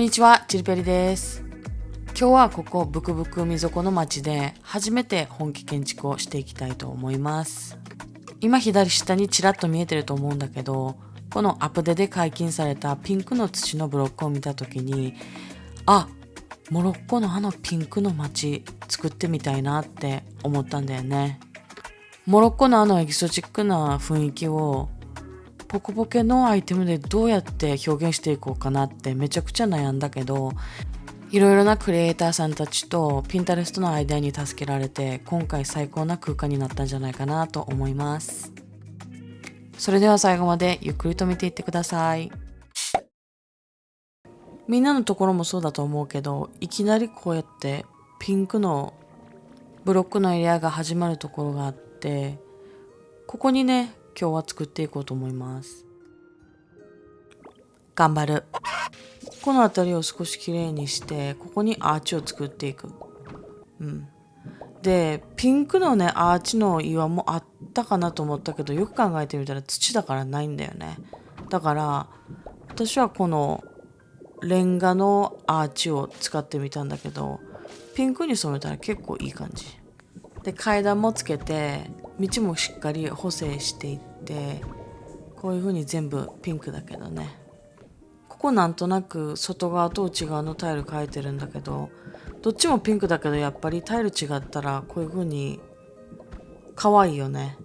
こんにちは、チルペリです。今日はここブクブク海底の町で初めて本気建築をしていきたいと思います。今左下にちらっと見えてると思うんだけど、このアプデで解禁されたピンクの土のブロックを見たときに、モロッコのあのピンクの街作ってみたいなって思ったんだよね。モロッコのあのエキゾチックな雰囲気をポコポケのアイテムでどうやって表現していこうかなってめちゃくちゃ悩んだけど、いろいろなクリエイターさんたちとピンタレストのアイデアに助けられて今回最高な空間になったんじゃないかなと思います。それでは最後までゆっくりと見ていってください。みんなのところもそうだと思うけど、いきなりこうやってピンクのブロックのエリアが始まるところがあって、ここにね今日は作っていこうと思います。頑張る。この辺りを少しきれいにして、ここにアーチを作っていく。でピンクのねアーチの岩もあったかなと思ったけど、よく考えてみたら土だからないんだよね。だから私はこのレンガのアーチを使ってみたんだけど、ピンクに染めたら結構いい感じで、階段もつけて道もしっかり補正していって、こういう風に全部ピンクだけどね。ここなんとなく外側と内側のタイル変えてるんだけど、どっちもピンクだけどやっぱりタイル違ったらこういう風に可愛いよね。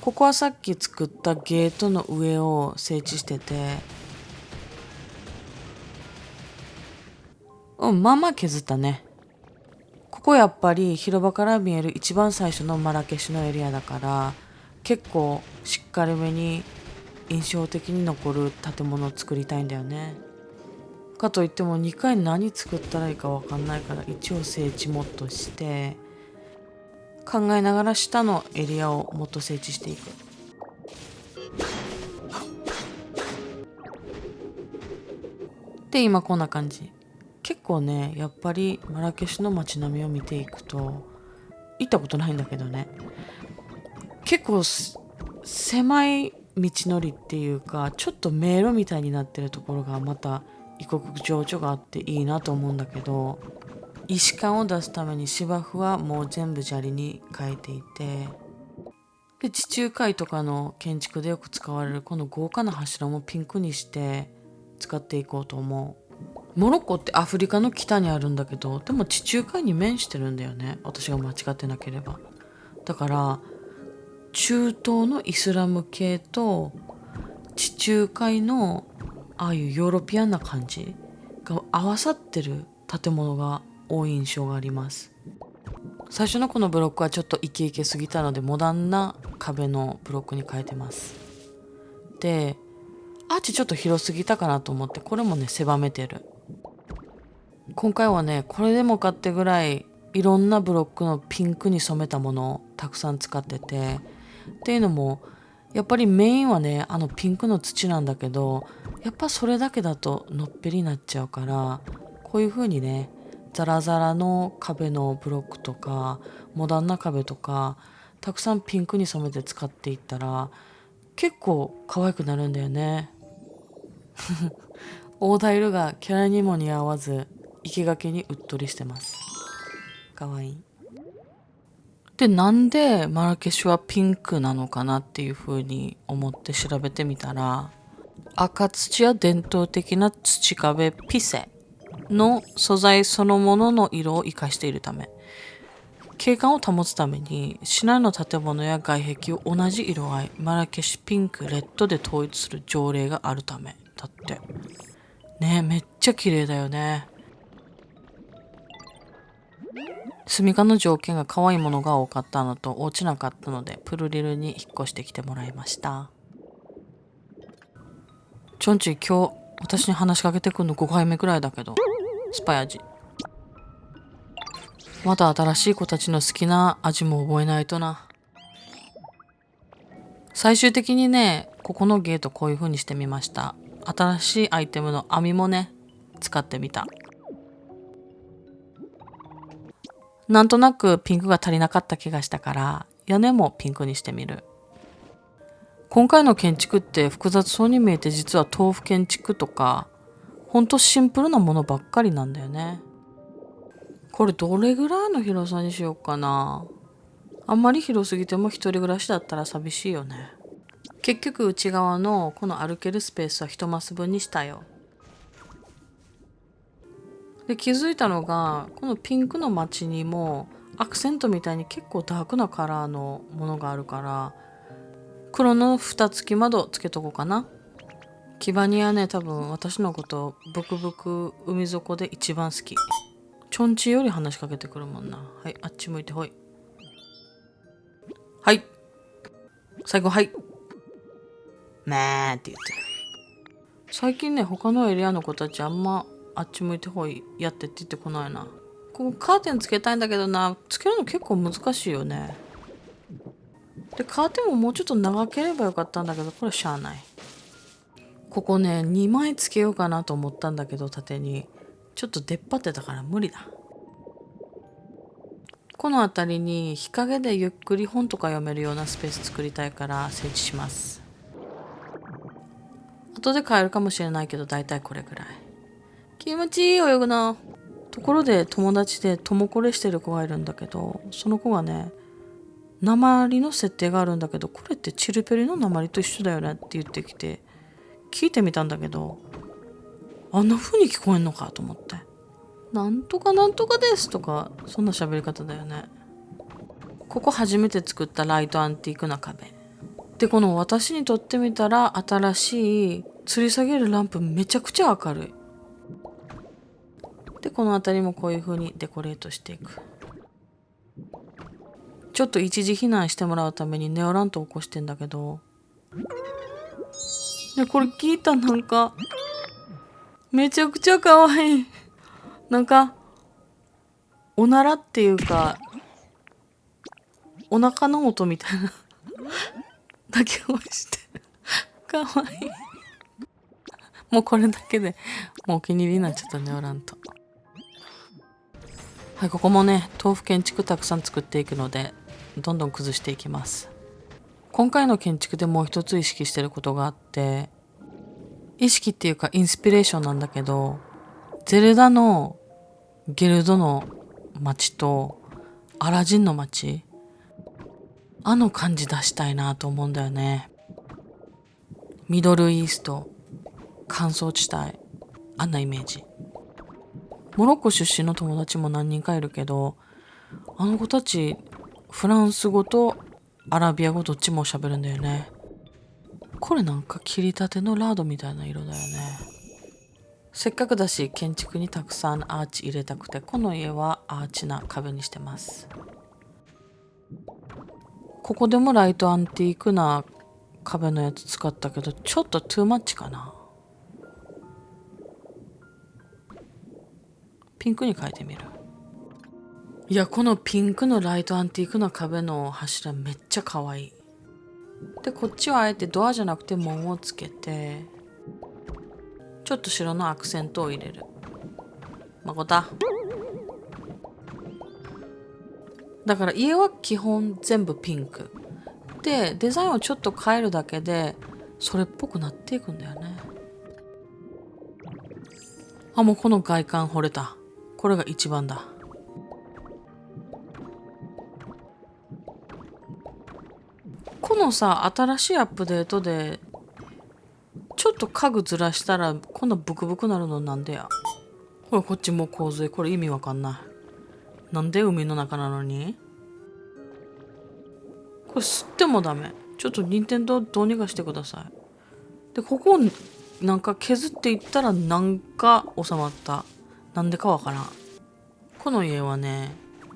ここはさっき作ったゲートの上を整地してて、まあまあ削ったね。ここやっぱり広場から見える一番最初のマラケシュのエリアだから、結構しっかりめに印象的に残る建物を作りたいんだよね。かといっても2階何作ったらいいか分かんないから、一応整地もっとして考えながら下のエリアをもっと整地していく。で今こんな感じ。結構ねやっぱりマラケシュの街並みを見ていくと、行ったことないんだけどね、結構狭い道のりっていうか、ちょっと迷路みたいになってるところがまた異国情緒があっていいなと思うんだけど、石感を出すために芝生はもう全部砂利に変えていて、で地中海とかの建築でよく使われるこの豪華な柱もピンクにして使っていこうと思う。モロッコってアフリカの北にあるんだけど、でも地中海に面してるんだよね、私が間違ってなければ。だから中東のイスラム系と地中海のああいうヨーロピアンな感じが合わさってる建物が多い印象があります。最初のこのブロックはちょっとイケイケすぎたのでモダンな壁のブロックに変えてます。でアーチちょっと広すぎたかなと思って、これもね狭めてる。今回はねこれでもかってぐらいいろんなブロックのピンクに染めたものをたくさん使ってて、っていうのもやっぱりメインはねあのピンクの土なんだけど、やっぱそれだけだとのっぺりになっちゃうから、こういう風にねザラザラの壁のブロックとかモダンな壁とかたくさんピンクに染めて使っていったら結構可愛くなるんだよね。オーダー色がキャラにも似合わず生け垣にうっとりしてます。可愛い。でなんでマラケシュはピンクなのかなっていう風に思って調べてみたら、赤土や伝統的な土壁ピセの素材そのものの色を生かしているため、景観を保つために市内の建物や外壁を同じ色合いマラケシュピンクレッドで統一する条例があるためだってね。めっちゃ綺麗だよね。住みかの条件が可愛いものが多かったのと落ちなかったので、プルリルに引っ越してきてもらいました。ちょんちぃ今日私に話しかけてくんの5回目くらいだけど、スパイ味。また新しい子たちの好きな味も覚えないとな。最終的にねここのゲートこういう風にしてみました。新しいアイテムの網もね使ってみた。なんとなくピンクが足りなかった気がしたから屋根もピンクにしてみる。今回の建築って複雑そうに見えて実は豆腐建築とかほんとシンプルなものばっかりなんだよね。これどれぐらいの広さにしようかな。あんまり広すぎても一人暮らしだったら寂しいよね。結局内側のこの歩けるスペースは一マス分にしたよ。で気づいたのが、このピンクの街にもアクセントみたいに結構ダークなカラーのものがあるから、黒の蓋付き窓つけとこうかな。キバニはね、多分私のことブクブク海底で一番好き。チョンチより話しかけてくるもんな。はい、あっち向いてほい。はい。最後、はい。めーって言ってる。最近ね、他のエリアの子たちあんまあっち向いてほいやってって言ってこないな。ここカーテンつけたいんだけどな、つけるの結構難しいよね。で、カーテンももうちょっと長ければよかったんだけど、これしゃあない。ここね、2枚つけようかなと思ったんだけど、縦に。ちょっと出っ張ってたから無理だ。この辺りに日陰でゆっくり本とか読めるようなスペース作りたいから設置します。後で変えるかもしれないけど、だいたいこれぐらい。気持ちいい泳ぐの。ところで友達でトモコレしてる子がいるんだけど、その子がね、鉛の設定があるんだけど、これってチルペリの鉛と一緒だよねって言ってきて、聞いてみたんだけど、あんな風に聞こえんのかと思って。なんとかなんとかですとか、そんな喋り方だよね。ここ初めて作ったライトアンティークな壁。で、この私にとってみたら新しい吊り下げるランプめちゃくちゃ明るい。で、この辺りもこういう風にデコレートしていく。ちょっと一時避難してもらうためにネオラント起こしてんだけど、で、これ聞いた。なんかめちゃくちゃ可愛い。なんかおならっていうかお腹の音みたいなだけをして可愛い。もうこれだけでもうお気に入りになっちゃったネオラント。はい、ここもね、豆腐建築たくさん作っていくので、どんどん崩していきます。今回の建築でもう一つ意識してることがあって、意識っていうかインスピレーションなんだけど、ゼルダのゲルドの街とアラジンの街、あの感じ出したいなと思うんだよね。ミドルイースト、乾燥地帯、あんなイメージ。モロッコ出身の友達も何人かいるけど、あの子たちフランス語とアラビア語どっちも喋るんだよね。これなんか切りたてのラードみたいな色だよね。せっかくだし建築にたくさんアーチ入れたくて、この家はアーチな壁にしてます。ここでもライトアンティークな壁のやつ使ったけど、ちょっとトゥーマッチかな。ピンクに変えてみる。いや、このピンクのライトアンティークな壁の柱めっちゃ可愛い。で、こっちはあえてドアじゃなくて門をつけて、ちょっと白のアクセントを入れる。まこた。だから家は基本全部ピンク。で、デザインをちょっと変えるだけで、それっぽくなっていくんだよね。あ、もうこの外観惚れた。これが一番だ。このさ、新しいアップデートで、ちょっと家具ずらしたら、こんなブクブクなるのなんでや。ほら、こっちもう洪水。これ意味わかんない。なんで海の中なのに？これ吸ってもダメ。ちょっと任天堂どうにかしてください。で、ここなんか削っていったらなんか収まった。なんでかわからん。この家はね、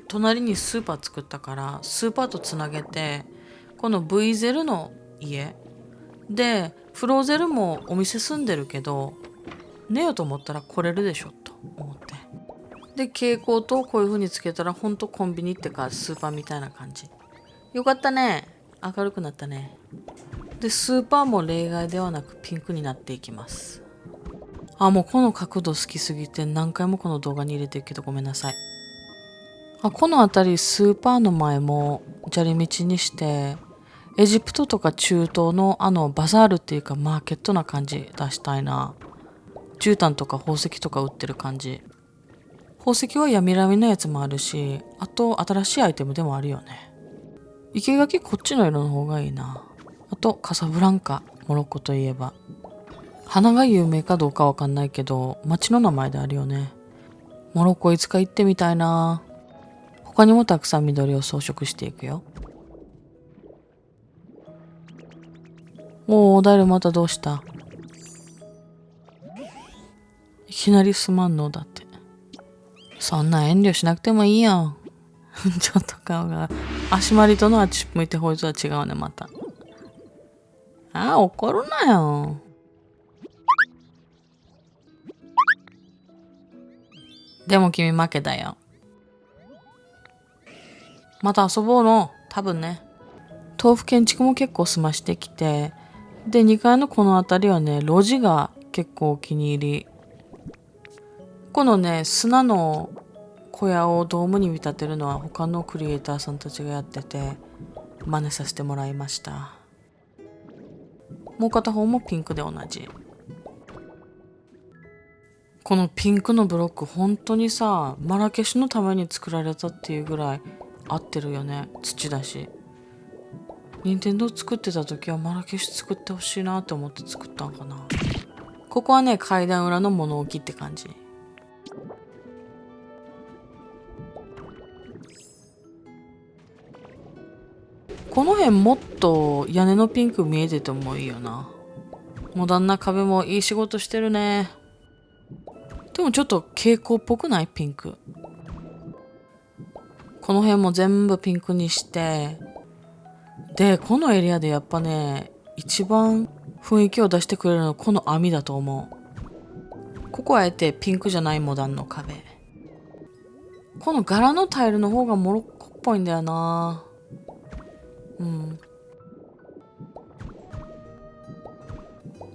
隣にスーパー作ったから、スーパーとつなげて、この V ゼルの家で、フローゼルもお店住んでるけど、寝ようと思ったら来れるでしょと思って。で、蛍光灯こういう風につけたら、ほんとコンビニってかスーパーみたいな感じ。よかったね。明るくなったね。で、スーパーも例外ではなくピンクになっていきます。あ、もうこの角度好きすぎて何回もこの動画に入れてるけどごめんなさい。あ、この辺りスーパーの前も砂利道にして、エジプトとか中東のバザールっていうかマーケットな感じ出したいな。絨毯とか宝石とか売ってる感じ。宝石は闇ラミのやつもあるし、あと新しいアイテムでもあるよね。生垣こっちの色の方がいいな。あとカサブランカ、モロッコといえば。花が有名かどうかわかんないけど、町の名前であるよね。モロッコいつか行ってみたいな。他にもたくさん緑を装飾していくよ。おー、ダイルまたどうした？いきなりすまんのだって。そんな遠慮しなくてもいいよ。ちょっと顔が、足回りとのあっち向いてほいつは違うね、また。ああ、怒るなよ。でも君負けだよ。また遊ぼうの。多分ね。豆腐建築も結構済ましてきて、で、2階のこの辺りはね、路地が結構お気に入り。このね、砂の小屋をドームに見立てるのは他のクリエイターさんたちがやってて、真似させてもらいました。もう片方もピンクで同じ。このピンクのブロック本当にさ、マラケシュのために作られたっていうぐらい合ってるよね。土だし。任天堂作ってた時はマラケシュ作ってほしいなって思って作ったんかな。ここはね、階段裏の物置って感じ。この辺もっと屋根のピンク見えててもいいよな。モダンな壁もいい仕事してるね。でもちょっと蛍光っぽくない？ピンク。この辺も全部ピンクにして、で、このエリアでやっぱね、一番雰囲気を出してくれるのはこの網だと思う。ここはあえてピンクじゃないモダンの壁。この柄のタイルの方がモロッコっぽいんだよな。うん。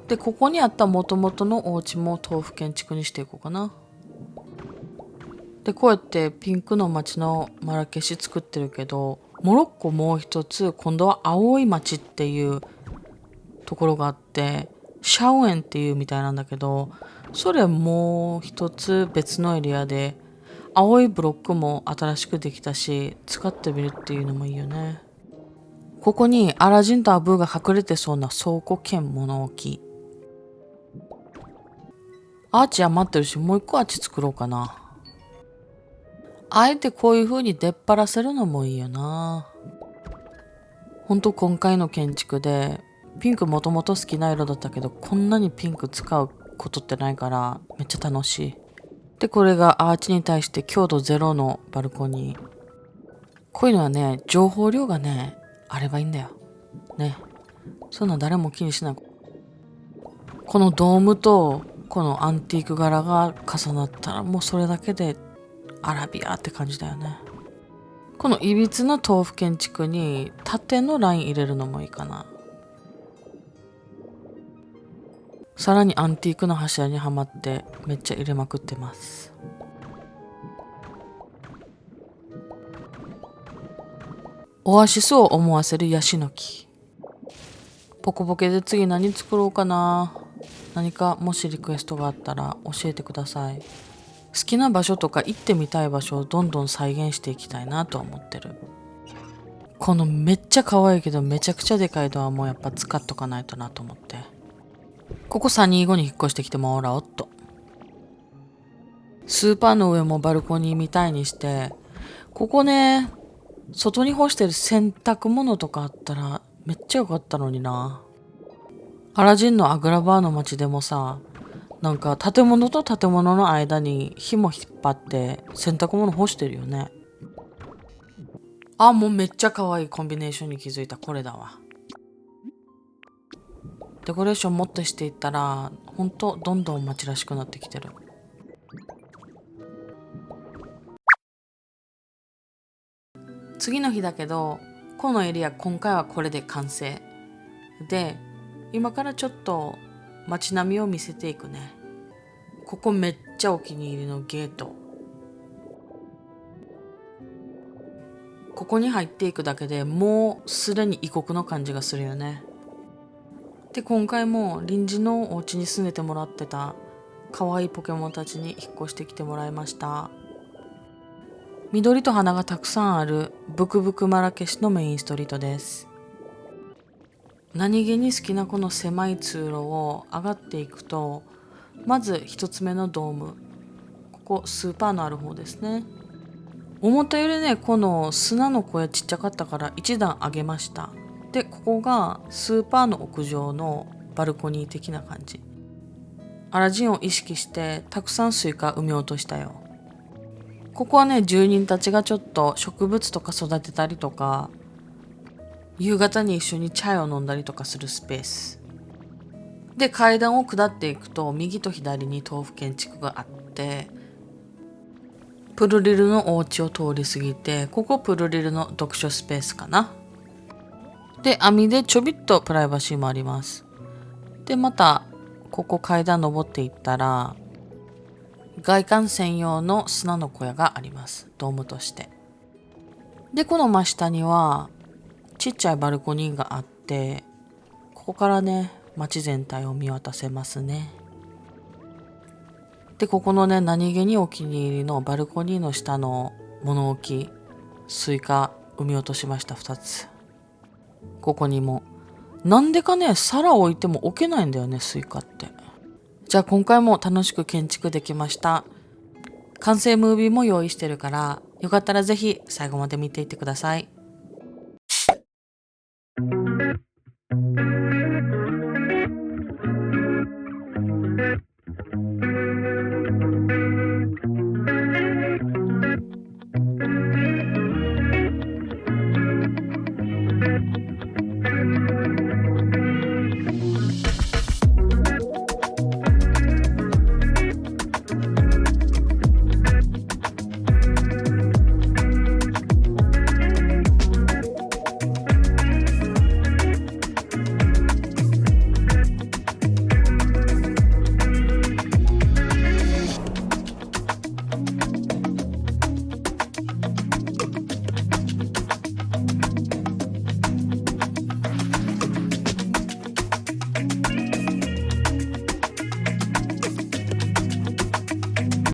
で、ここにあった元々のお家も豆腐建築にしていこうかな。で、こうやってピンクの街のマラケシュ作ってるけど、モロッコもう一つ、今度は青い街っていうところがあって、シャウエンっていうみたいなんだけど、それもう一つ別のエリアで、青いブロックも新しくできたし、使ってみるっていうのもいいよね。ここにアラジンとアブーが隠れてそうな倉庫兼物置。アーチ余ってるし、もう一個アーチ作ろうかな。あえてこういう風に出っ張らせるのもいいよな。ほんと今回の建築で、ピンクもともと好きな色だったけど、こんなにピンク使うことってないから、めっちゃ楽しい。で、これがアーチに対して強度ゼロのバルコニー。こういうのはね、情報量がね、あればいいんだよ。ね。そんな誰も気にしない。このドームと、このアンティーク柄が重なったら、もうそれだけでアラビアって感じだよね。このいびつな豆腐建築に縦のライン入れるのもいいかな。さらにアンティークの柱にはまってめっちゃ入れまくってます。オアシスを思わせるヤシの木。ポコポケで次何作ろうかな。何かもしリクエストがあったら教えてください。好きな場所とか行ってみたい場所をどんどん再現していきたいなとは思ってる。このめっちゃ可愛いけどめちゃくちゃでかいドアもやっぱ使っとかないとなと思って。ここ325に引っ越してきてもらおっと。スーパーの上もバルコニーみたいにして、ここね、外に干してる洗濯物とかあったらめっちゃ良かったのにな。アラジンのアグラバーの街でもさ、なんか建物と建物の間に紐引っ張って洗濯物干してるよね。あ、もうめっちゃ可愛いコンビネーションに気づいた。これだわ。デコレーションもっとしていったら、ほんとどんどん街らしくなってきてる。次の日だけど、このエリア今回はこれで完成。で、今からちょっと街並みを見せていくね。ここめっちゃお気に入りのゲート。ここに入っていくだけでもうすでに異国の感じがするよね。で、今回も臨時のお家に住んでてもらってた可愛いポケモンたちに引っ越してきてもらいました。緑と花がたくさんあるブクブクマラケシュのメインストリートです。何気に好きなこの狭い通路を上がっていくと、まず一つ目のドーム、ここスーパーのある方ですね。思ったよりね、この砂の小屋ちっちゃかったから一段上げました。で、ここがスーパーの屋上のバルコニー的な感じ。アラジンを意識してたくさんスイカ埋め落としたよ。ここはね、住人たちがちょっと植物とか育てたりとか、夕方に一緒にチャイを飲んだりとかするスペースで、階段を下っていくと右と左に豆腐建築があって、プルリルのお家を通り過ぎて、ここプルリルの読書スペースかな。で、網でちょびっとプライバシーもあります。で、またここ階段登っていったら外観専用の砂の小屋があります、ドームとして。で、この真下にはちっちゃいバルコニーがあって、ここからね、街全体を見渡せますね。で、ここのね、何気にお気に入りのバルコニーの下の物置、スイカ産み落としました、2つ。ここにも。なんでかね、皿置いても置けないんだよね、スイカって。じゃあ今回も楽しく建築できました。完成ムービーも用意してるから、よかったらぜひ最後まで見ていってください。